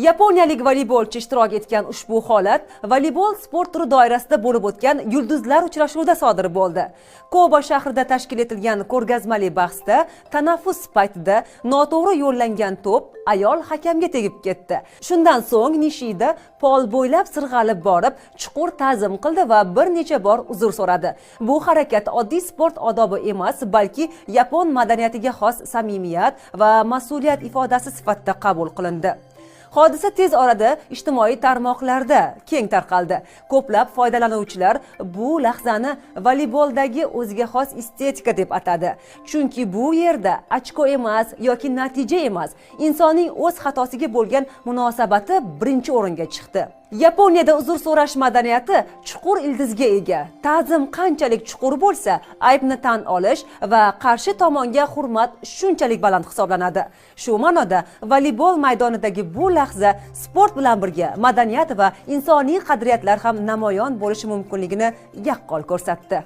Yaponiyalik voleybolchi ishtirok etgan ushbu holat voleybol sport turi doirasida bo'lib o'tgan yulduzlar uchrashuvida sodir bo'ldi. Koba shahrida tashkil etilgan ko'rgazmali bahsda tanaffus paytida noto'g'ri yo'llangan to'p ayol hakamga tegib ketdi. Shundan so'ng Nishida pol bo'ylab sirg'alib borib, chuqur ta'zim qildi va bir necha bor uzr so'radi. Bu harakat oddiy sport odobi emas, balki yapon madaniyatiga xos samimiyat va mas'uliyat ifodasi sifatida qabul qilindi. Hodisa tez orada ijtimoiy tarmoqlarda keng tarqaldi. Ko'plab foydalanuvchilar bu lahzani voleyboldagi o'ziga xos estetika deb atadi. Chunki bu yerda ochko emas yoki natija emas, insonning o'z xatosiga bo'lgan munosabati birinchi o'ringa chiqdi. Yaponiyada uzr so'rash madaniyati chuqur ildizga ega. Ta'zim qanchalik chuqur bo'lsa, aybni tan olish va qarshi tomonga hurmat shunchalik baland hisoblanadi. Shu ma'noda voleybol maydonidagi bu lahza sport bilan birga madaniyat va insoniy qadriyatlar ham namoyon bo'lishi mumkinligini yaqqol ko'rsatdi.